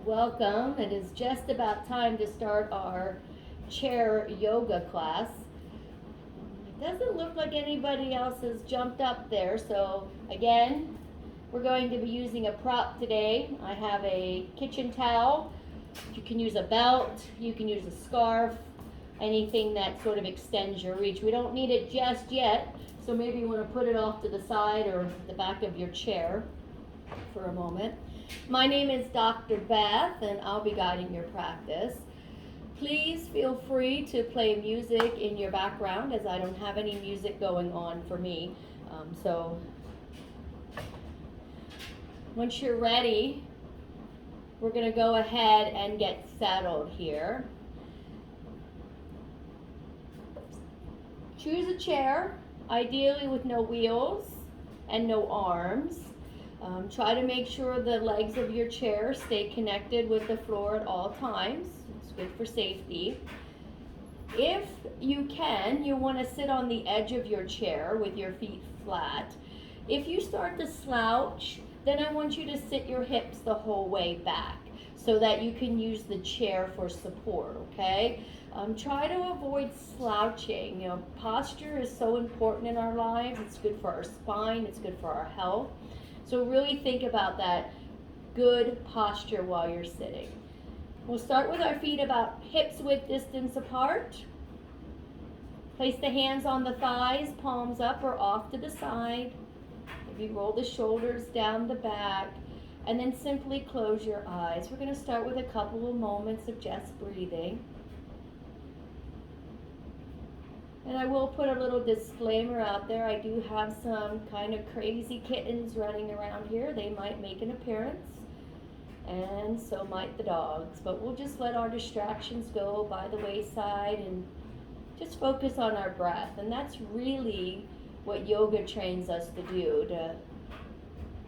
Welcome. It is just about time to start our chair yoga class. It doesn't look like anybody else has jumped up there, so again, we're going to be using a prop today. I have a kitchen towel. You can use a belt, you can use a scarf, anything that sort of extends your reach. We don't need it just yet, so maybe you want to put it off to the side or the back of your chair for a moment. My name is Dr. Beth, and I'll be guiding your practice. Please feel free to play music in your background, as I don't have any music going on for me. So once you're ready, we're going to go ahead and get settled here. Choose a chair, ideally with no wheels and no arms. Try to make sure the legs of your chair stay connected with the floor at all times. It's good for safety. If you can, you want to sit on the edge of your chair with your feet flat. If you start to slouch, then I want you to sit your hips the whole way back so that you can use the chair for support, okay? Try to avoid slouching. Posture is so important in our lives. It's good for our spine, it's good for our health. So really think about that good posture while you're sitting. We'll start with our feet about hips width distance apart. Place the hands on the thighs, palms up or off to the side. Maybe roll the shoulders down the back, and then simply close your eyes. We're going to start with a couple of moments of just breathing. And I will put a little disclaimer out there. I do have some kind of crazy kittens running around here. They might make an appearance, and so might the dogs. But we'll just let our distractions go by the wayside and just focus on our breath. And that's really what yoga trains us to do, to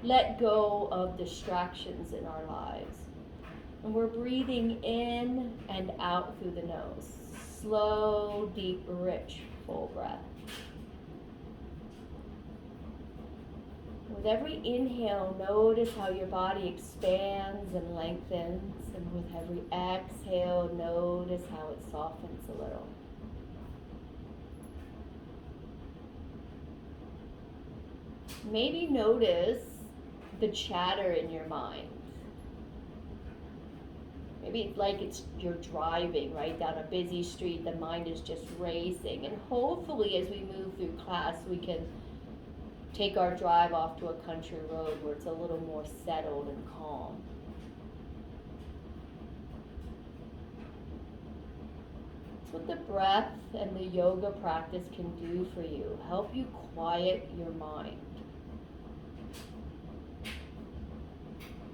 let go of distractions in our lives. And we're breathing in and out through the nose. Slow, deep, rich, full breath. With every inhale, notice how your body expands and lengthens, and with every exhale, notice how it softens a little. Maybe notice the chatter in your mind. Maybe it's like you're driving right down a busy street, the mind is just racing. And hopefully as we move through class, we can take our drive off to a country road where it's a little more settled and calm. It's what the breath and the yoga practice can do for you, help you quiet your mind.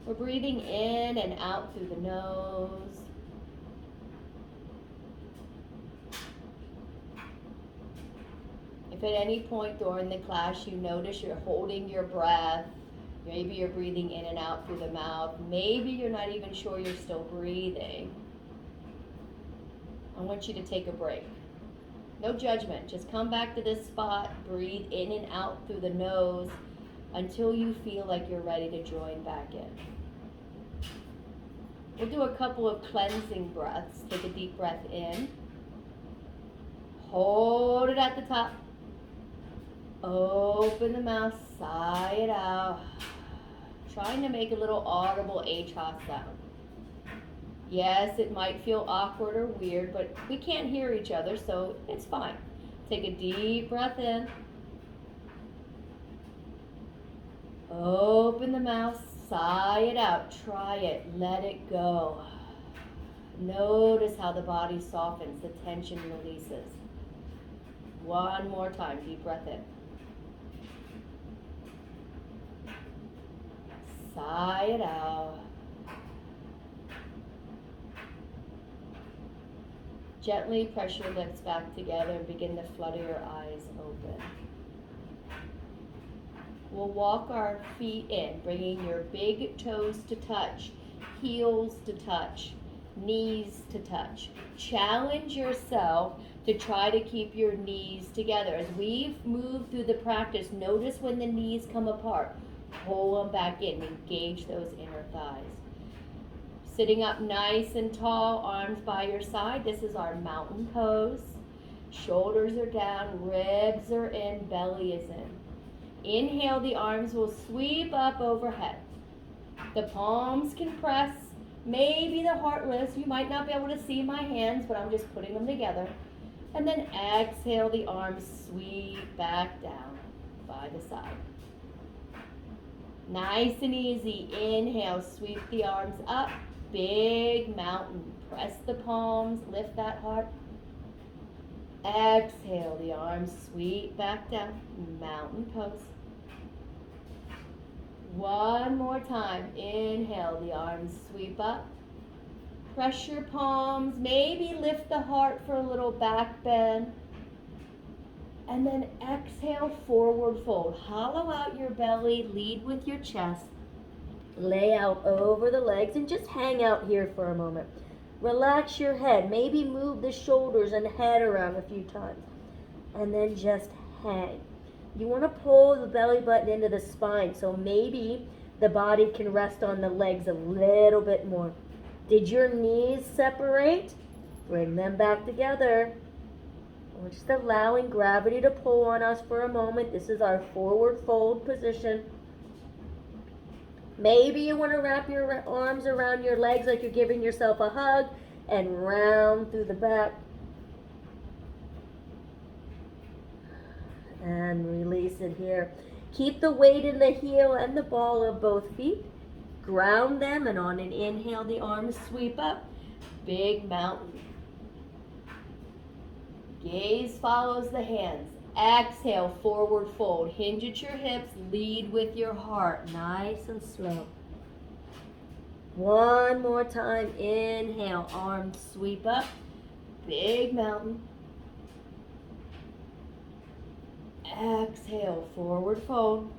We're breathing in and out through the nose. If at any point during the class you notice you're holding your breath, maybe you're breathing in and out through the mouth, maybe you're not even sure you're still breathing, I want you to take a break. No judgment, just come back to this spot, breathe in and out through the nose until you feel like you're ready to join back in. We'll do a couple of cleansing breaths. Take a deep breath in. Hold it at the top. Open the mouth, sigh it out. Trying to make a little audible H-ha sound. Yes, it might feel awkward or weird, but we can't hear each other, so it's fine. Take a deep breath in. Open the mouth, sigh it out, try it, let it go. Notice how the body softens, the tension releases. One more time, deep breath in. Sigh it out. Gently press your lips back together and begin to flutter your eyes open. We'll walk our feet in, bringing your big toes to touch, heels to touch, knees to touch. Challenge yourself to try to keep your knees together. As we move through the practice, notice when the knees come apart. Pull them back in, engage those inner thighs. Sitting up nice and tall, arms by your side. This is our mountain pose. Shoulders are down, ribs are in, belly is in. Inhale, the arms will sweep up overhead. The palms can press. Maybe the heart lifts. You might not be able to see my hands, but I'm just putting them together. And then exhale, the arms sweep back down by the side. Nice and easy. Inhale, sweep the arms up. Big mountain. Press the palms, lift that heart. Exhale, the arms sweep back down. Mountain pose. One more time. Inhale, the arms sweep up. Press your palms. Maybe lift the heart for a little back bend. And then exhale, forward fold. Hollow out your belly, lead with your chest. Lay out over the legs and just hang out here for a moment. Relax your head. Maybe move the shoulders and head around a few times. And then just hang. You want to pull the belly button into the spine, so maybe the body can rest on the legs a little bit more. Did your knees separate? Bring them back together. We're just allowing gravity to pull on us for a moment. This is our forward fold position. Maybe you want to wrap your arms around your legs like you're giving yourself a hug and round through the back. And release it here. Keep the weight in the heel and the ball of both feet. Ground them, and on an inhale, the arms sweep up. Big mountain. Gaze follows the hands. Exhale, forward fold. Hinge at your hips. Lead with your heart. Nice and slow. One more time. Inhale, arms sweep up. Big mountain. Exhale, forward fold.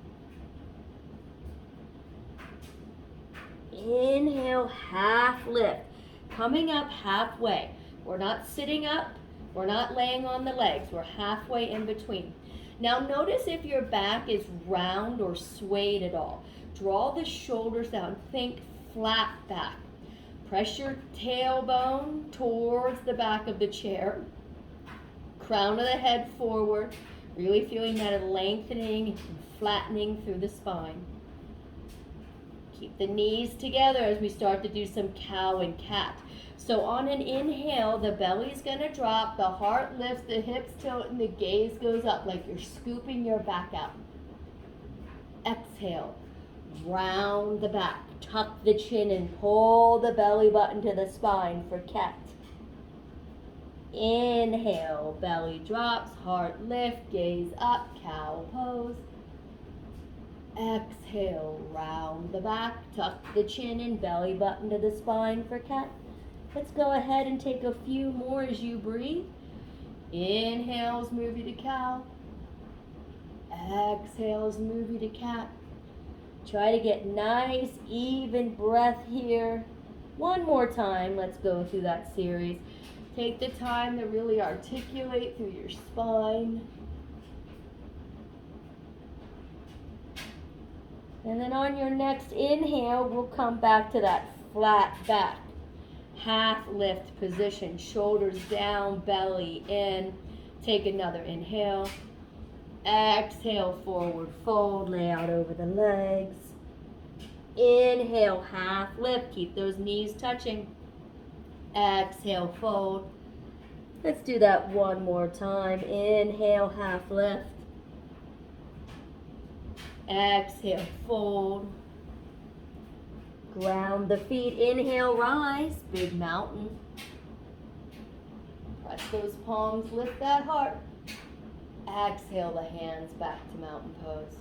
Inhale, half lift. Coming up halfway. We're not sitting up. We're not laying on the legs. We're halfway in between. Now notice if your back is round or swayed at all. Draw the shoulders down. Think flat back. Press your tailbone towards the back of the chair. Crown of the head forward. Really feeling that lengthening and flattening through the spine. Keep the knees together as we start to do some cow and cat. So on an inhale, the belly's going to drop, the heart lifts, the hips tilt, and the gaze goes up like you're scooping your back out. Exhale, round the back, tuck the chin and pull the belly button to the spine for cat. Inhale, belly drops, heart lift, gaze up, cow pose. Exhale, round the back, tuck the chin and belly button to the spine for cat. Let's go ahead and take a few more as you breathe. Inhales, move you to cow. Exhales, move you to cat. Try to get nice, even breath here. One more time, let's go through that series. Take the time to really articulate through your spine. And then on your next inhale, we'll come back to that flat back. Half lift position, shoulders down, belly in. Take another inhale. Exhale, forward fold, lay out over the legs. Inhale, half lift, keep those knees touching. Exhale, fold. Let's do that one more time. Inhale, half lift. Exhale, fold. Ground the feet. Inhale, rise. Big mountain. Press those palms, lift that heart. Exhale the hands back to mountain pose.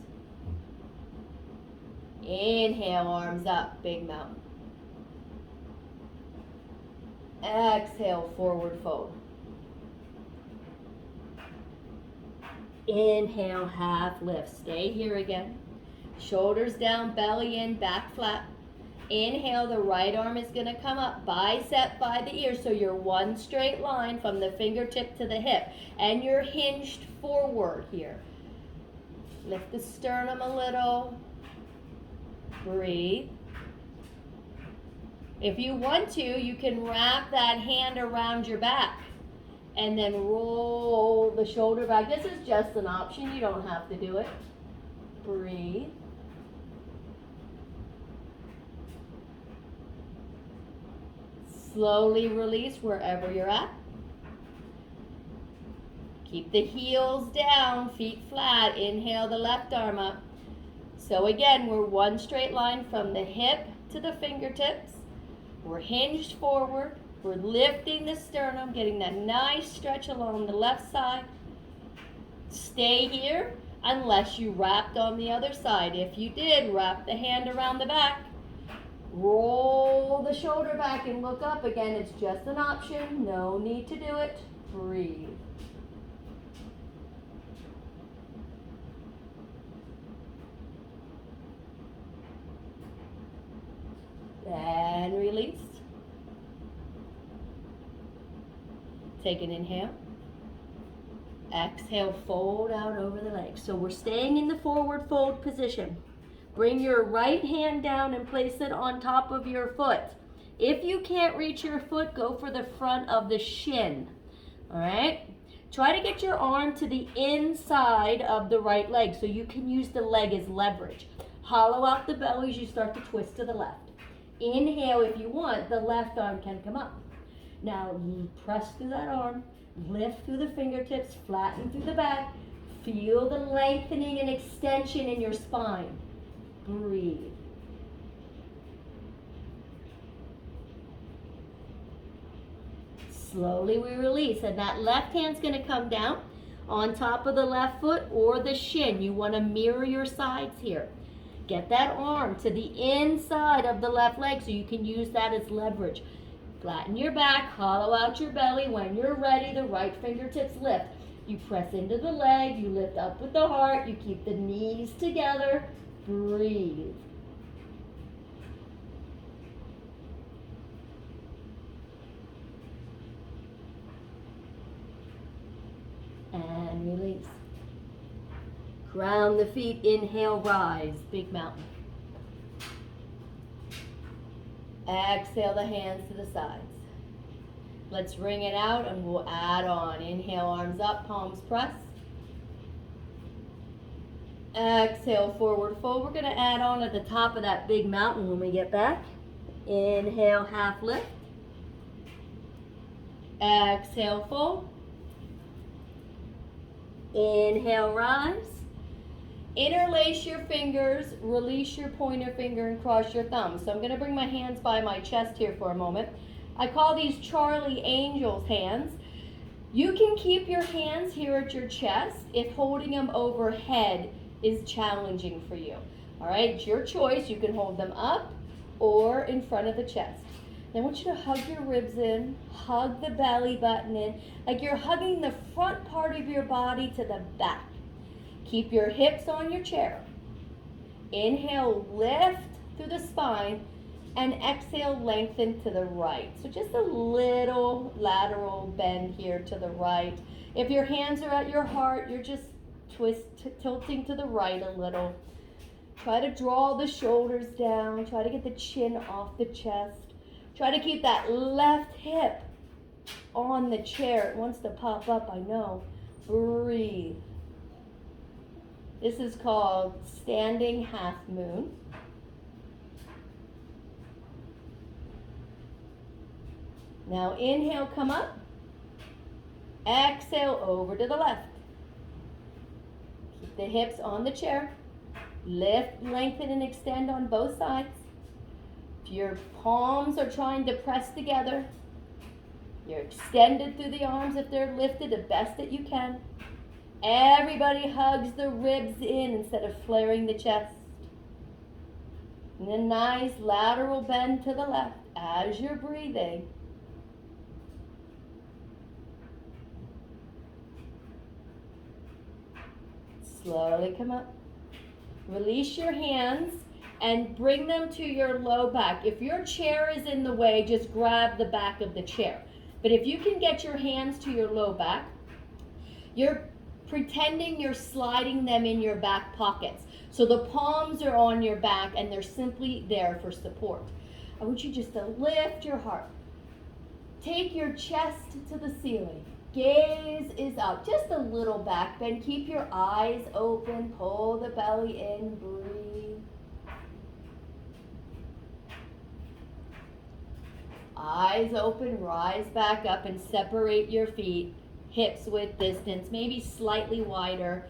Inhale, arms up, big mountain. Exhale, forward fold. Inhale, half lift. Stay here again. Shoulders down, belly in, back flat. Inhale, the right arm is going to come up, bicep by the ear, so you're one straight line from the fingertip to the hip, and you're hinged forward here. Lift the sternum a little. Breathe. If you want to, you can wrap that hand around your back and then roll the shoulder back. This is just an option. You don't have to do it. Breathe. Slowly release wherever you're at. Keep the heels down, feet flat. Inhale the left arm up. So again, we're one straight line from the hip to the fingertips. We're hinged forward. We're lifting the sternum, getting that nice stretch along the left side. Stay here unless you wrapped on the other side. If you did, wrap the hand around the back. Roll the shoulder back and look up. Again, it's just an option. No need to do it. Breathe. And release. Take an inhale. Exhale, fold out over the legs. So we're staying in the forward fold position. Bring your right hand down and place it on top of your foot. If you can't reach your foot, go for the front of the shin. All right? Try to get your arm to the inside of the right leg so you can use the leg as leverage. Hollow out the belly as you start to twist to the left. Inhale, if you want, the left arm can come up. Now, press through that arm, lift through the fingertips, flatten through the back. Feel the lengthening and extension in your spine. Breathe. Slowly we release, and that left hand's going to come down on top of the left foot or the shin. You want to mirror your sides here. Get that arm to the inside of the left leg so you can use that as leverage. Flatten your back, hollow out your belly. When you're ready, the right fingertips lift. You press into the leg, you lift up with the heart, you keep the knees together. Breathe. And release. Ground the feet, inhale, rise, big mountain. Exhale the hands to the sides. Let's wring it out and we'll add on. Inhale, arms up, palms press. Exhale, forward fold. We're going to add on at the top of that big mountain when we get back. Inhale, half lift. Exhale, fold. Inhale, rise. Interlace your fingers, release your pointer finger, and cross your thumbs. So I'm going to bring my hands by my chest here for a moment. I call these Charlie Angel's hands. You can keep your hands here at your chest if holding them overhead is challenging for you. All right, it's your choice. You can hold them up or in front of the chest. Then I want you to hug your ribs in, hug the belly button in, like you're hugging the front part of your body to the back. Keep your hips on your chair. Inhale, lift through the spine, and exhale, lengthen to the right. So just a little lateral bend here to the right. If your hands are at your heart, you're just tilting to the right a little. Try to draw the shoulders down. Try to get the chin off the chest. Try to keep that left hip on the chair. It wants to pop up, I know. Breathe. This is called standing half moon. Now inhale, come up. Exhale, over to the left. Keep the hips on the chair. Lift, lengthen, and extend on both sides. If your palms are trying to press together, you're extended through the arms if they're lifted the best that you can. Everybody hugs the ribs in instead of flaring the chest. And a nice lateral bend to the left as you're breathing. Slowly come up. Release your hands and bring them to your low back. If your chair is in the way, just grab the back of the chair. But if you can get your hands to your low back, you're pretending you're sliding them in your back pockets. So the palms are on your back and they're simply there for support. I want you just to lift your heart. Take your chest to the ceiling. Gaze is up. Just a little back bend. Keep your eyes open. Pull the belly in. Breathe. Eyes open. Rise back up and separate your feet. Hips width distance. Maybe slightly wider.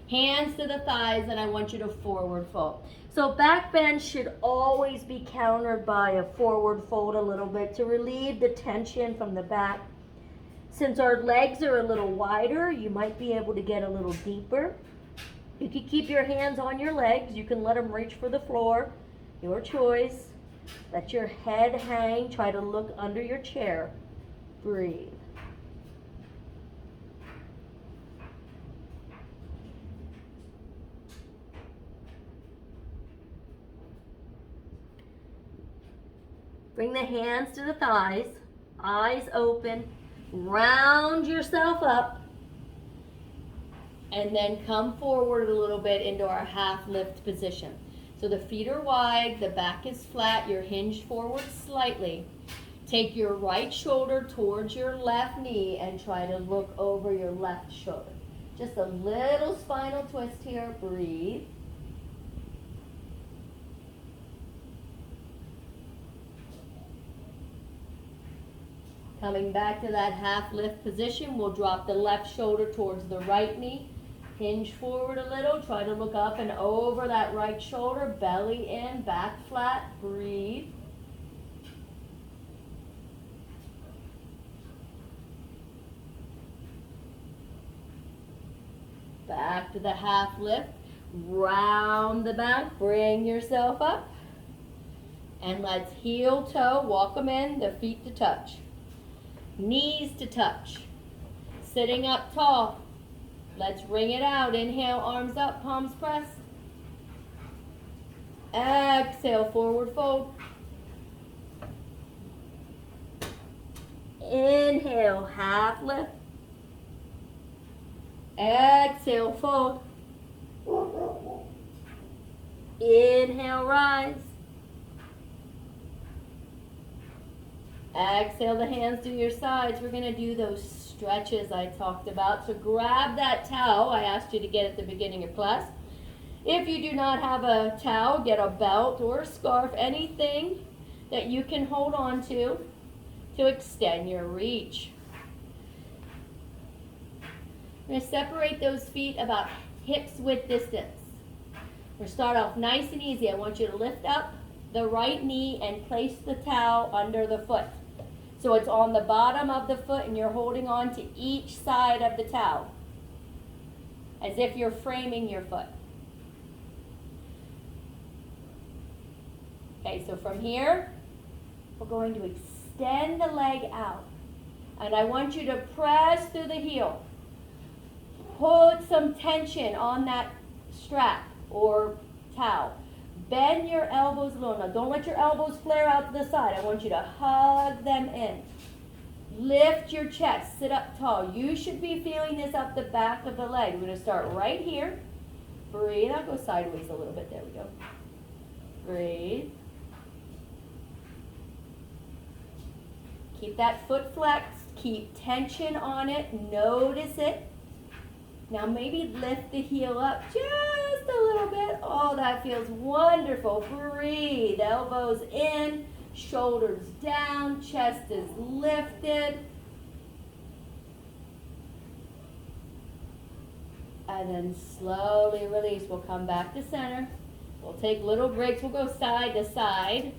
Hands to the thighs, and I want you to forward fold. So back bend should always be countered by a forward fold a little bit to relieve the tension from the back. Since our legs are a little wider, you might be able to get a little deeper. You can keep your hands on your legs. You can let them reach for the floor. Your choice. Let your head hang. Try to look under your chair. Breathe. Bring the hands to the thighs, eyes open, round yourself up, and then come forward a little bit into our half lift position. So the feet are wide, the back is flat, you're hinged forward slightly. Take your right shoulder towards your left knee and try to look over your left shoulder. Just a little spinal twist here, breathe. Coming back to that half lift position, we'll drop the left shoulder towards the right knee. Hinge forward a little, try to look up and over that right shoulder, belly in, back flat, breathe. Back to the half lift, round the back, bring yourself up. And let's heel toe, walk them in, the feet to touch. Knees to touch. Sitting up tall. Let's ring it out. Inhale, arms up, palms pressed. Exhale, forward fold. Inhale, half lift. Exhale, fold. Inhale, rise. Exhale the hands to your sides. We're going to do those stretches I talked about. So grab that towel I asked you to get at the beginning of class. If you do not have a towel, get a belt or a scarf, anything that you can hold on to extend your reach. We're going to separate those feet about hips width distance. We're going to start off nice and easy. I want you to lift up the right knee and place the towel under the foot. So it's on the bottom of the foot and you're holding on to each side of the towel as if you're framing your foot. Okay, so from here, we're going to extend the leg out. And I want you to press through the heel. Put some tension on that strap or towel. Bend your elbows low. Now don't let your elbows flare out to the side. I want you to hug them in. Lift your chest. Sit up tall. You should be feeling this up the back of the leg. We're going to start right here. Breathe. I'll go sideways a little bit. There we go. Breathe. Keep that foot flexed. Keep tension on it. Notice it. Now maybe lift the heel up just a little bit. Oh, that feels wonderful. Breathe. Elbows in, shoulders down, chest is lifted. And then slowly release. We'll come back to center. We'll take little breaks. We'll go side to side.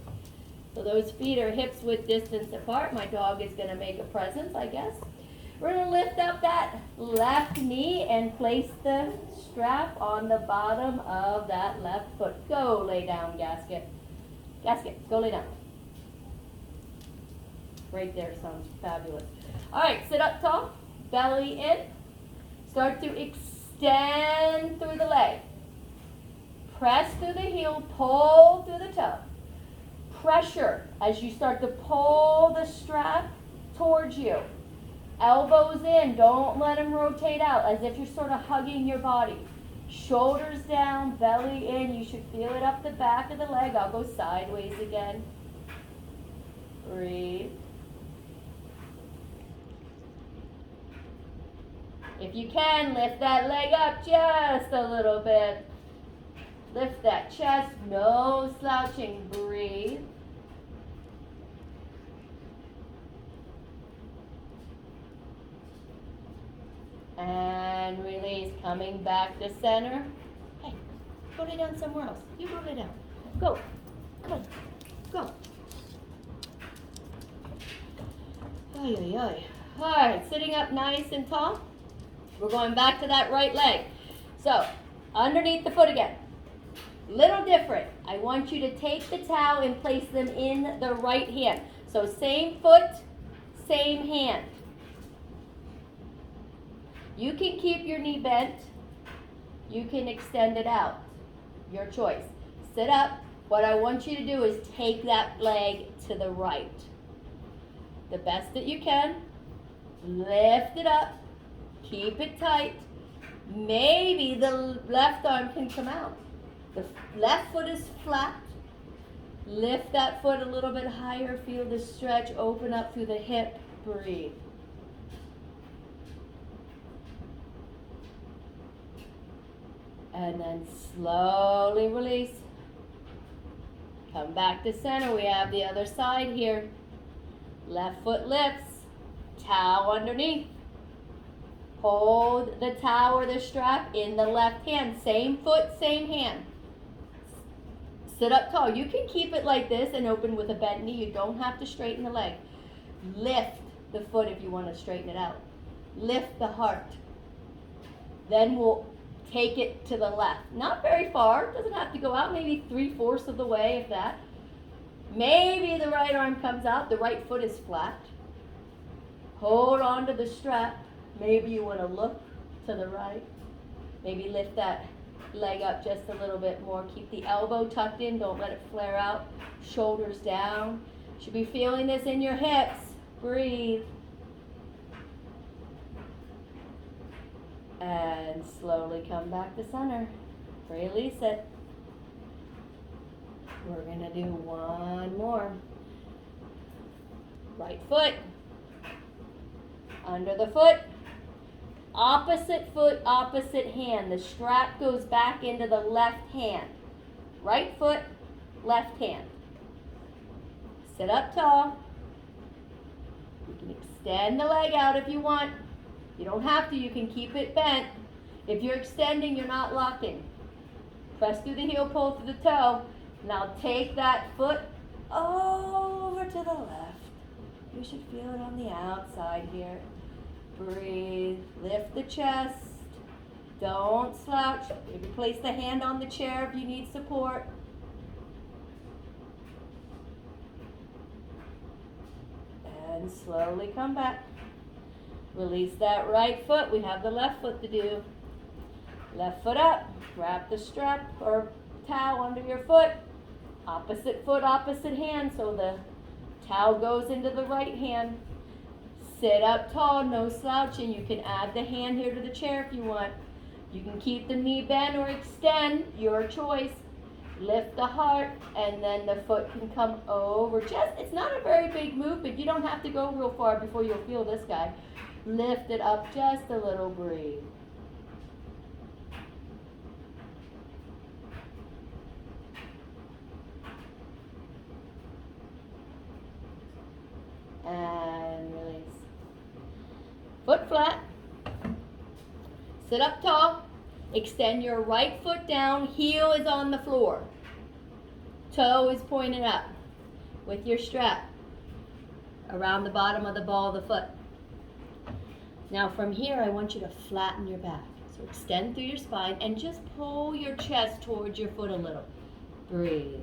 So those feet are hips width distance apart. My dog is going to make a presence, I guess. We're going to lift up that left knee and place the strap on the bottom of that left foot. Go lay down, Gasket. Gasket, go lay down. Right there, sounds fabulous. All right, sit up tall, belly in. Start to extend through the leg. Press through the heel, pull through the toe. Pressure as you start to pull the strap towards you. Elbows in, don't let them rotate out as if you're sort of hugging your body. Shoulders down, belly in, you should feel it up the back of the leg. I'll go sideways again. Breathe. If you can, lift that leg up just a little bit. Lift that chest, no slouching. Breathe. And release, coming back to center. Hey, go lay down somewhere else. You go lay down. Go. Come on. Go. Ay, ay, ay. All right, sitting up nice and tall. We're going back to that right leg. So, underneath the foot again. Little different. I want you to take the towel and place them in the right hand. So, same foot, same hand. You can keep your knee bent. You can extend it out. Your choice. Sit up. What I want you to do is take that leg to the right. The best that you can. Lift it up. Keep it tight. Maybe the left arm can come out. The left foot is flat. Lift that foot a little bit higher. Feel the stretch. Open up through the hip. Breathe. And then slowly release. Come back to center. We have the other side here. Left foot lifts. Towel underneath. Hold the towel or the strap in the left hand. Same foot, same hand. Sit up tall. You can keep it like this and open with a bent knee. You don't have to straighten the leg. Lift the foot if you want to straighten it out. Lift the heart. Then we'll take it to the left. Not very far. It doesn't have to go out. Maybe 3/4 of the way, if that. Maybe the right arm comes out. The right foot is flat. Hold on to the strap. Maybe you want to look to the right. Maybe lift that leg up just a little bit more. Keep the elbow tucked in. Don't let it flare out. Shoulders down. Should be feeling this in your hips. Breathe. And slowly come back to center. Release it. We're going to do one more. Right foot. Under the foot. Opposite foot, opposite hand. The strap goes back into the left hand. Right foot, left hand. Sit up tall. You can extend the leg out if you want. You don't have to. You can keep it bent. If you're extending, you're not locking. Press through the heel, pull through the toe. Now take that foot over to the left. You should feel it on the outside here. Breathe. Lift the chest. Don't slouch. Maybe place the hand on the chair if you need support. And slowly come back. Release that right foot. We have the left foot to do. Left foot up. Wrap the strap or towel under your foot. Opposite foot, opposite hand. So the towel goes into the right hand. Sit up tall, no slouching. You can add the hand here to the chair if you want. You can keep the knee bent or extend, your choice. Lift the heart, and then the foot can come over. It's not a very big move, but you don't have to go real far before you'll feel this guy. Lift it up just a little, breathe. And release. Foot flat. Sit up tall. Extend your right foot down. Heel is on the floor. Toe is pointed up with your strap around the bottom of the ball of the foot. Now from here, I want you to flatten your back. So extend through your spine and just pull your chest towards your foot a little. Breathe.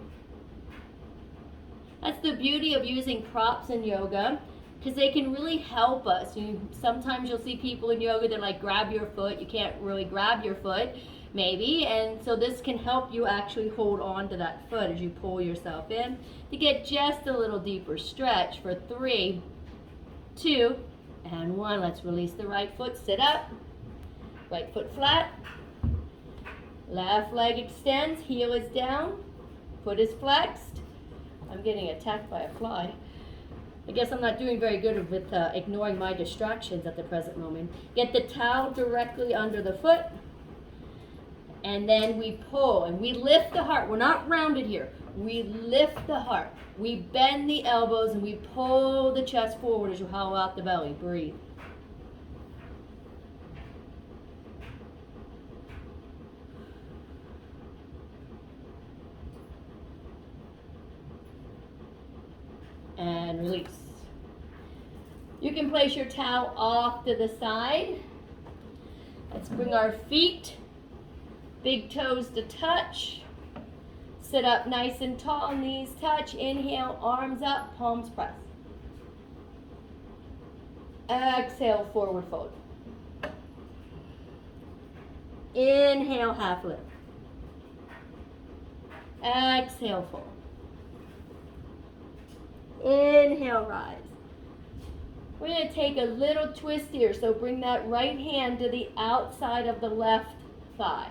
That's the beauty of using props in yoga, because they can really help us. Sometimes you'll see people in yoga that like grab your foot. You can't really grab your foot, maybe, and so this can help you actually hold on to that foot as you pull yourself in to get just a little deeper stretch for 3, 2, and 1. Let's release the right foot. Sit up. Right foot flat. Left leg extends. Heel is down. Foot is flexed. I'm getting attacked by a fly. I guess I'm not doing very good with ignoring my distractions at the present moment. Get the towel directly under the foot. And then we pull and we lift the heart. We're not rounded here. We lift the heart. We bend the elbows and we pull the chest forward as you hollow out the belly. Breathe. And release. You can place your towel off to the side. Let's bring our feet, big toes to touch. Sit up nice and tall, knees touch. Inhale, arms up, palms press. Exhale, forward fold. Inhale, half lift. Exhale, fold. Inhale, rise. We're going to take a little twist here, so bring that right hand to the outside of the left thigh.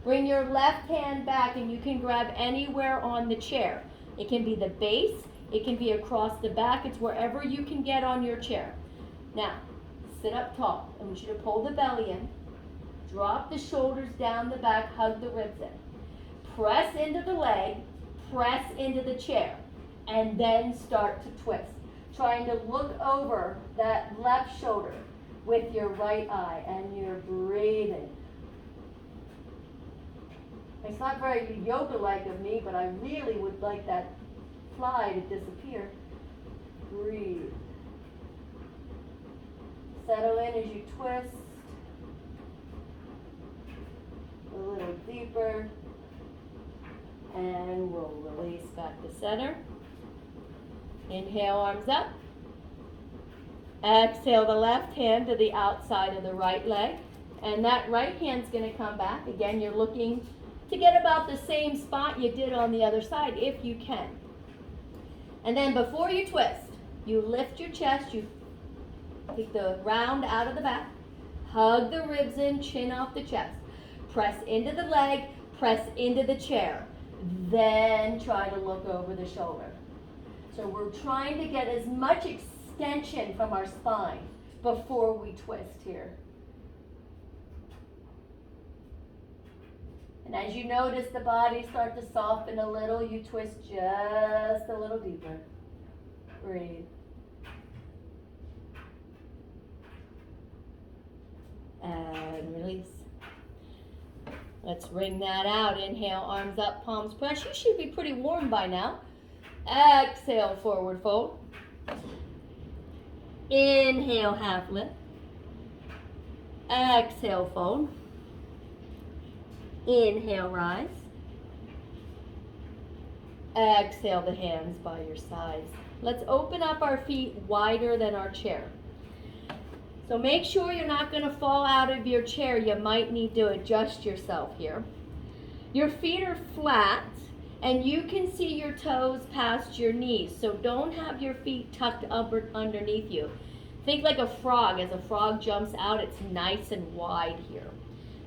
Bring your left hand back and you can grab anywhere on the chair. It can be the base, it can be across the back, it's wherever you can get on your chair. Now, sit up tall. I want you to pull the belly in, drop the shoulders down the back, hug the ribs in. Press into the leg, press into the chair, and then start to twist. Trying to look over that left shoulder with your right eye, and you're breathing. It's not very yoga-like of me, but I really would like that fly to disappear. Breathe. Settle in as you twist. A little deeper. And we'll release back to center. Inhale, arms up. Exhale the left hand to the outside of the right leg. And that right hand's going to come back. Again, you're looking to get about the same spot you did on the other side if you can. And then before you twist, you lift your chest, you take the round out of the back, hug the ribs in, chin off the chest. Press into the leg, press into the chair. Then try to look over the shoulder. So we're trying to get as much extension from our spine before we twist here. And as you notice the body start to soften a little, you twist just a little deeper. Breathe. And release. Let's wring that out. Inhale, arms up, palms press. You should be pretty warm by now. Exhale, forward fold. Inhale, half lift. Exhale, fold. Inhale, rise. Exhale the hands by your sides. Let's open up our feet wider than our chair. So make sure you're not going to fall out of your chair. You might need to adjust yourself here. Your feet are flat and you can see your toes past your knees. So don't have your feet tucked up or underneath you. Think like a frog. As a frog jumps out, it's nice and wide here.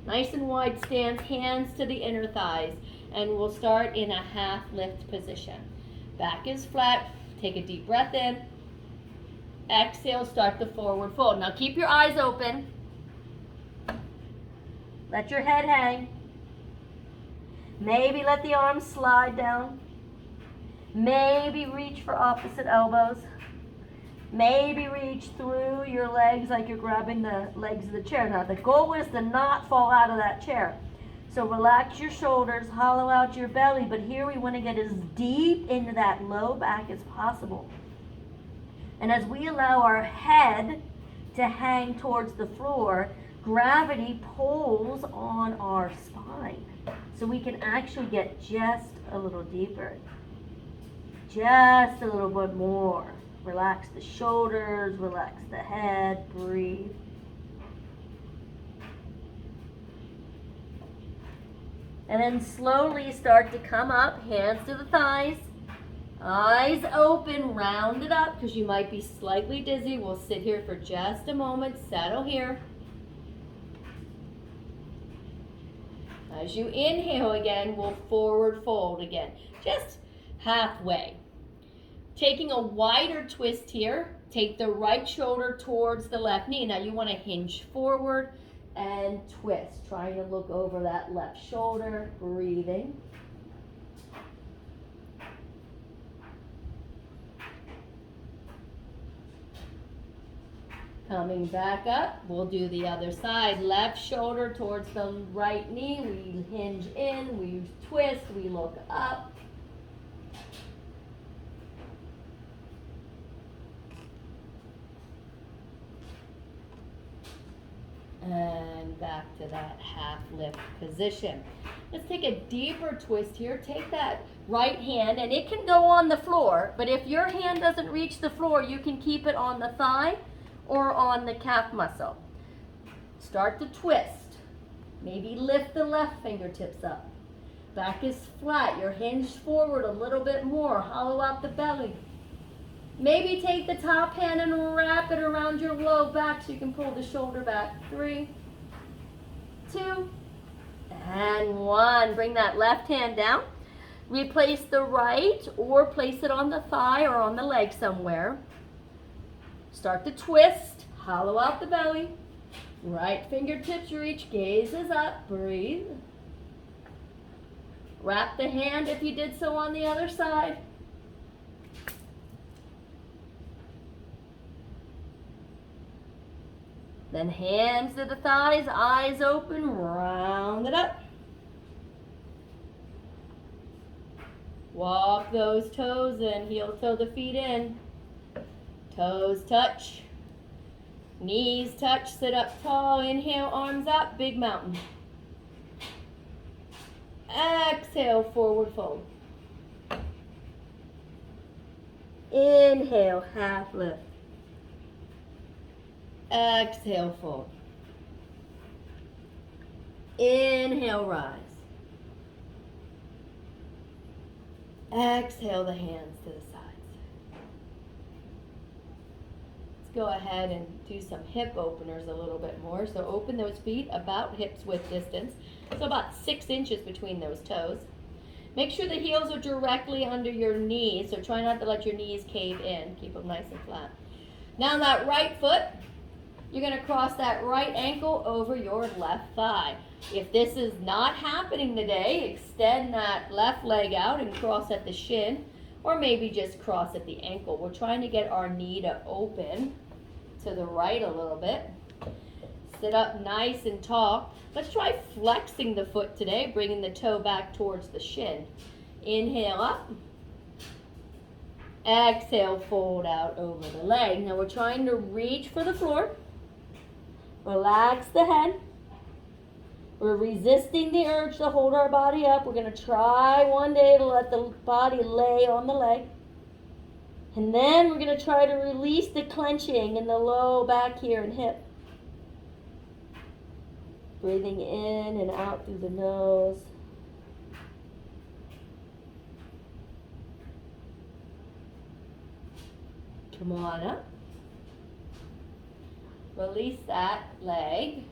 Nice and wide stance, hands to the inner thighs, and we'll start in a half lift position. Back is flat, take a deep breath in. Exhale, start the forward fold. Now keep your eyes open. Let your head hang. Maybe let the arms slide down. Maybe reach for opposite elbows. Maybe reach through your legs like you're grabbing the legs of the chair. Now the goal is to not fall out of that chair. So relax your shoulders, hollow out your belly, but here we want to get as deep into that low back as possible. And as we allow our head to hang towards the floor, gravity pulls on our spine. So we can actually get just a little deeper. Just a little bit more. Relax the shoulders, relax the head, breathe. And then slowly start to come up, hands to the thighs, eyes open, round it up because you might be slightly dizzy. We'll sit here for just a moment, settle here. As you inhale again, we'll forward fold again, just halfway. Taking a wider twist here, take the right shoulder towards the left knee. Now you want to hinge forward and twist, trying to look over that left shoulder, breathing. Coming back up, we'll do the other side. Left shoulder towards the right knee. We hinge in, we twist, we look up. And back to that half lift position. Let's take a deeper twist here. Take that right hand, and it can go on the floor, but if your hand doesn't reach the floor, you can keep it on the thigh or on the calf muscle. Start to twist. Maybe lift the left fingertips up. Back is flat. You're hinged forward a little bit more. Hollow out the belly. Maybe take the top hand and wrap it around your low back so you can pull the shoulder back. 3, 2, and 1. Bring that left hand down. Replace the right or place it on the thigh or on the leg somewhere. Start to twist. Hollow out the belly. Right fingertips reach. Gaze is up. Breathe. Wrap the hand if you did so on the other side. Then hands to the thighs, eyes open, round it up. Walk those toes in, heel toe the feet in. Toes touch. Knees touch, sit up tall, inhale, arms up, big mountain. Exhale, forward fold. Inhale, half lift. Exhale, fold. Inhale, rise. Exhale the hands to the sides. Let's go ahead and do some hip openers a little bit more. So open those feet about hips width distance. So about 6 inches between those toes. Make sure the heels are directly under your knees. So try not to let your knees cave in. Keep them nice and flat. Now that right foot, you're going to cross that right ankle over your left thigh. If this is not happening today, extend that left leg out and cross at the shin, or maybe just cross at the ankle. We're trying to get our knee to open to the right a little bit. Sit up nice and tall. Let's try flexing the foot today, bringing the toe back towards the shin. Inhale up. Exhale, fold out over the leg. Now we're trying to reach for the floor. Relax the head. We're resisting the urge to hold our body up. We're going to try one day to let the body lay on the leg. And then we're going to try to release the clenching in the low back here and hip. Breathing in and out through the nose. Come on up. Release that leg.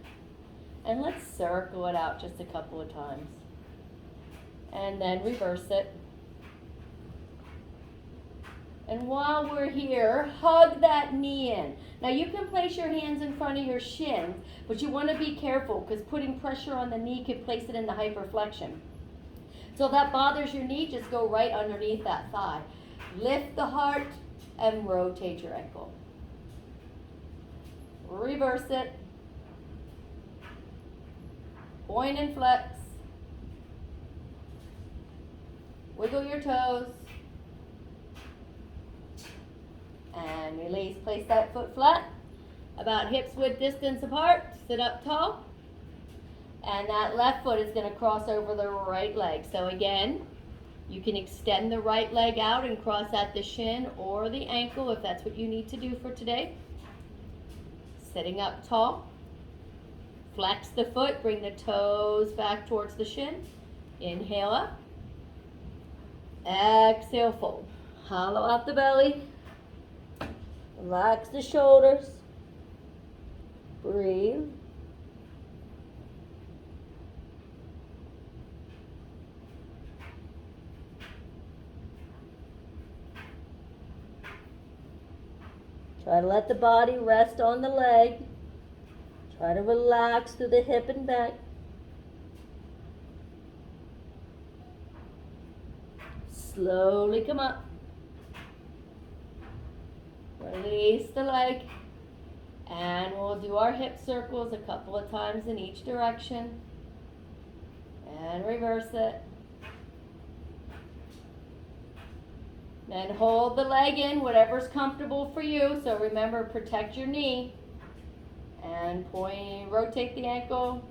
And let's circle it out just a couple of times. And then reverse it. And while we're here, hug that knee in. Now you can place your hands in front of your shins, but you want to be careful because putting pressure on the knee can place it in the hyperflexion. So if that bothers your knee, just go right underneath that thigh. Lift the heart and rotate your ankle. Reverse it. Point and flex. Wiggle your toes. And release. Place that foot flat. About hips width distance apart. Sit up tall. And that left foot is going to cross over the right leg. So again, you can extend the right leg out and cross at the shin or the ankle if that's what you need to do for today. Sitting up tall. Flex the foot, bring the toes back towards the shin. Inhale up. Exhale, fold. Hollow out the belly. Relax the shoulders. Breathe. Try to let the body rest on the leg. Try to relax through the hip and back. Slowly come up. Release the leg. And we'll do our hip circles a couple of times in each direction. And reverse it. Then hold the leg in, whatever's comfortable for you. So remember, protect your knee. And point, rotate the ankle.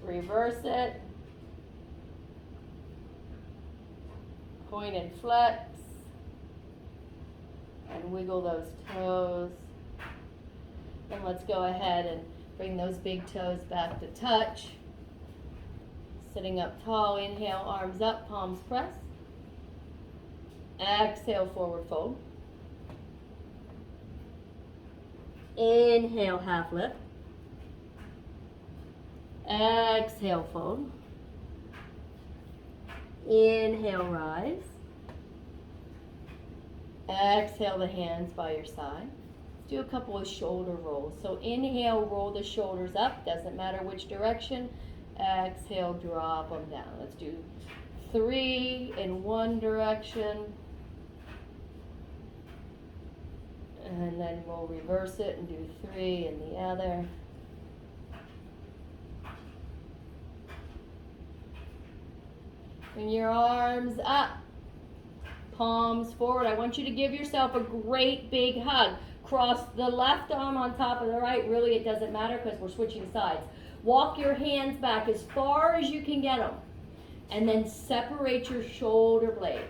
Reverse it. Point and flex. And wiggle those toes. And let's go ahead and bring those big toes back to touch. Sitting up tall, inhale, arms up, palms press. Exhale, forward fold. Inhale, half lift. Exhale, fold. Inhale, rise. Exhale the hands by your side. Let's do a couple of shoulder rolls. So inhale, roll the shoulders up. Doesn't matter which direction. Exhale, drop them down. Let's do 3 in one direction. And then we'll reverse it and do 3 in the other. Bring your arms up. Palms forward. I want you to give yourself a great big hug. Cross the left arm on top of the right. Really, it doesn't matter because we're switching sides. Walk your hands back as far as you can get them. And then separate your shoulder blades.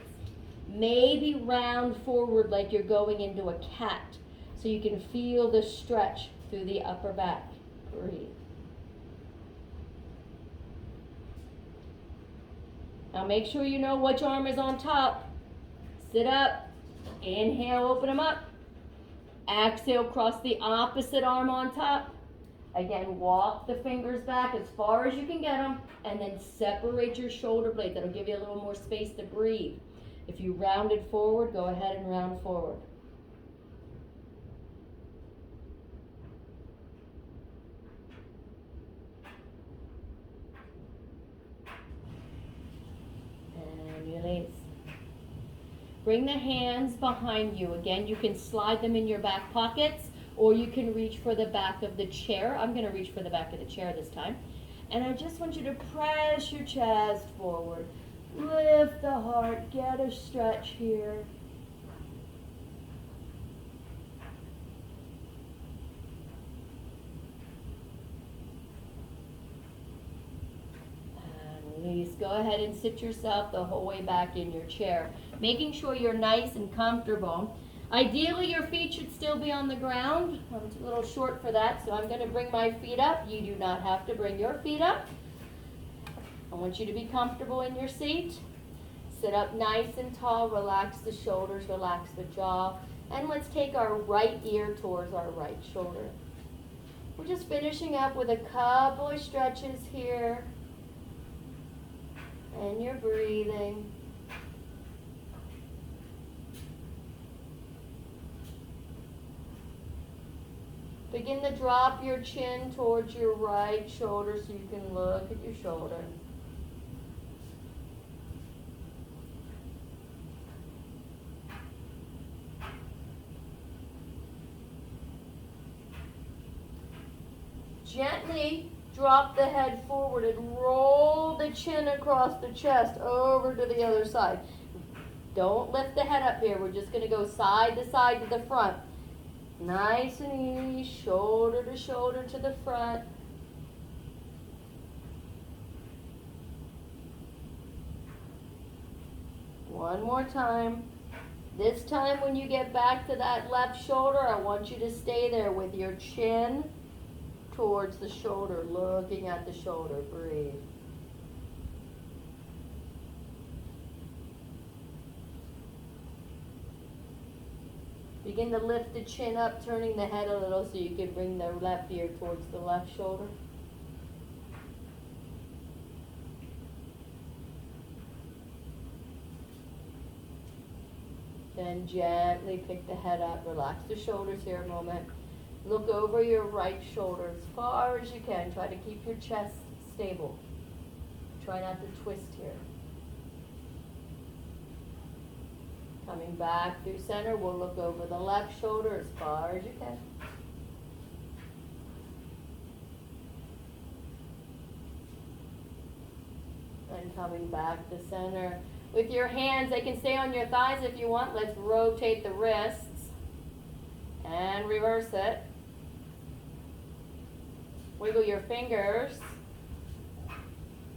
Maybe round forward like you're going into a cat. So you can feel the stretch through the upper back. Breathe. Now make sure you know which arm is on top. Sit up. Inhale, open them up. Exhale, cross the opposite arm on top. Again, walk the fingers back as far as you can get them, and then separate your shoulder blades. That'll give you a little more space to breathe. If you rounded forward, go ahead and round forward. And release. Bring the hands behind you. Again, you can slide them in your back pockets, or you can reach for the back of the chair. I'm going to reach for the back of the chair this time. And I just want you to press your chest forward. Lift the heart. Get a stretch here. And release. Go ahead and sit yourself the whole way back in your chair, making sure you're nice and comfortable. Ideally, your feet should still be on the ground. I'm a little short for that, so I'm going to bring my feet up. You do not have to bring your feet up. I want you to be comfortable in your seat. Sit up nice and tall. Relax the shoulders, relax the jaw. And let's take our right ear towards our right shoulder. We're just finishing up with a couple of stretches here. And you're breathing. Begin to drop your chin towards your right shoulder so you can look at your shoulder. Gently drop the head forward and roll the chin across the chest over to the other side. Don't lift the head up here. We're just going to go side to side to the front. Nice and easy, shoulder to the front. One more time. This time when you get back to that left shoulder, I want you to stay there with your chin towards the shoulder, looking at the shoulder. Breathe. Begin to lift the chin up, turning the head a little so you can bring the left ear towards the left shoulder. Then gently pick the head up, relax the shoulders here a moment. Look over your right shoulder as far as you can. Try to keep your chest stable. Try not to twist here. Coming back through center, we'll look over the left shoulder as far as you can. And coming back to center. With your hands, they can stay on your thighs if you want. Let's rotate the wrists and reverse it. Wiggle your fingers.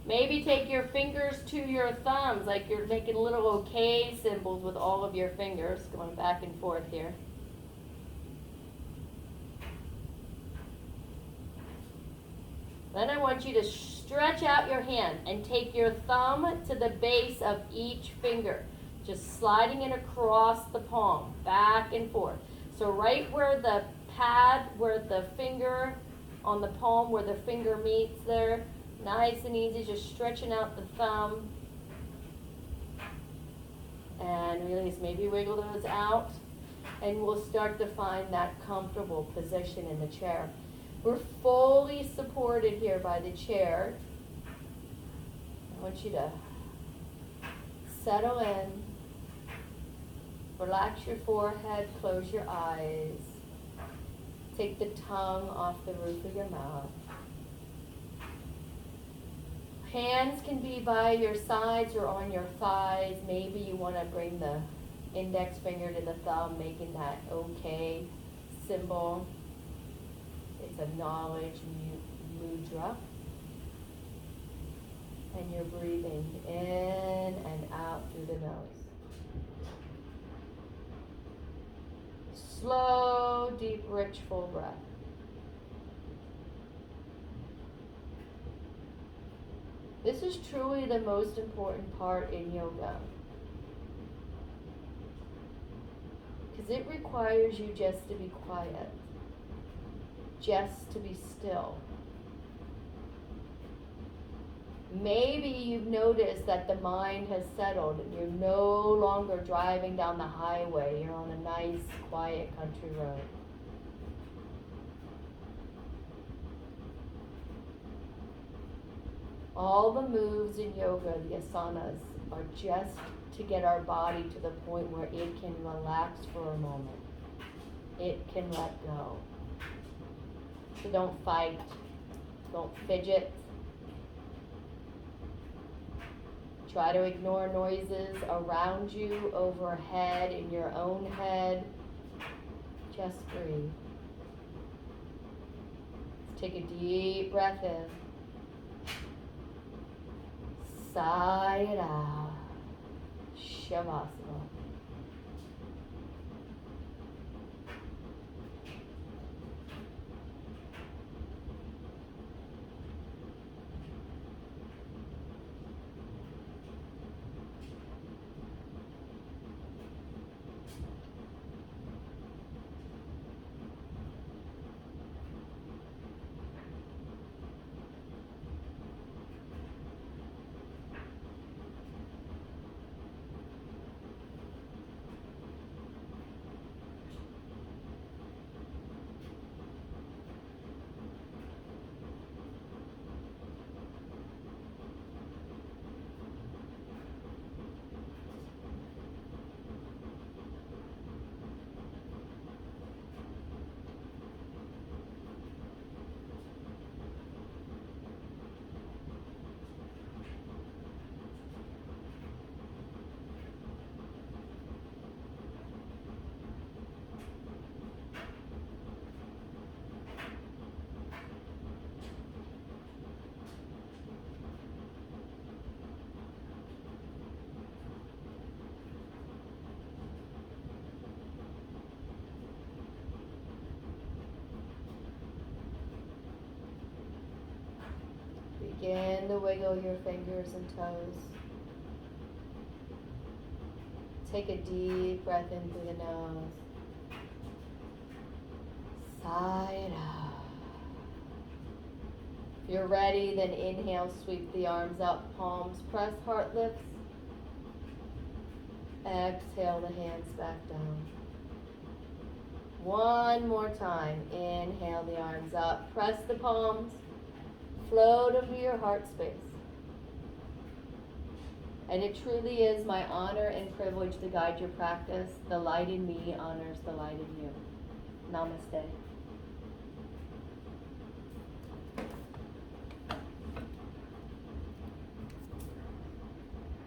Maybe take your fingers to your thumbs, like you're making little OK symbols with all of your fingers, going back and forth here. Then I want you to stretch out your hand and take your thumb to the base of each finger, just sliding it across the palm, back and forth. So right where the pad, where the finger on the palm, where the finger meets there, nice and easy, just stretching out the thumb. And release, maybe wiggle those out. And we'll start to find that comfortable position in the chair. We're fully supported here by the chair. I want you to settle in. Relax your forehead, close your eyes. Take the tongue off the roof of your mouth. Hands can be by your sides or on your thighs. Maybe you want to bring the index finger to the thumb, making that OK symbol. It's a knowledge mudra. And you're breathing in and out through the nose. Slow, deep, rich, full breath. This is truly the most important part in yoga, because it requires you just to be quiet, just to be still. Maybe you've noticed that the mind has settled and you're no longer driving down the highway. You're on a nice, quiet country road. All the moves in yoga, the asanas, are just to get our body to the point where it can relax for a moment. It can let go. So don't fight. Don't fidget. Try to ignore noises around you, overhead, in your own head. Just breathe. Let's take a deep breath in. Sigh it out. Shavasana. Begin to wiggle your fingers and toes. Take a deep breath in through the nose. Sigh it out. If you're ready, then inhale, sweep the arms up, palms press, heart lifts. Exhale the hands back down. One more time. Inhale the arms up. Press the palms. Float over your heart space. And it truly is my honor and privilege to guide your practice. The light in me honors the light in you. Namaste.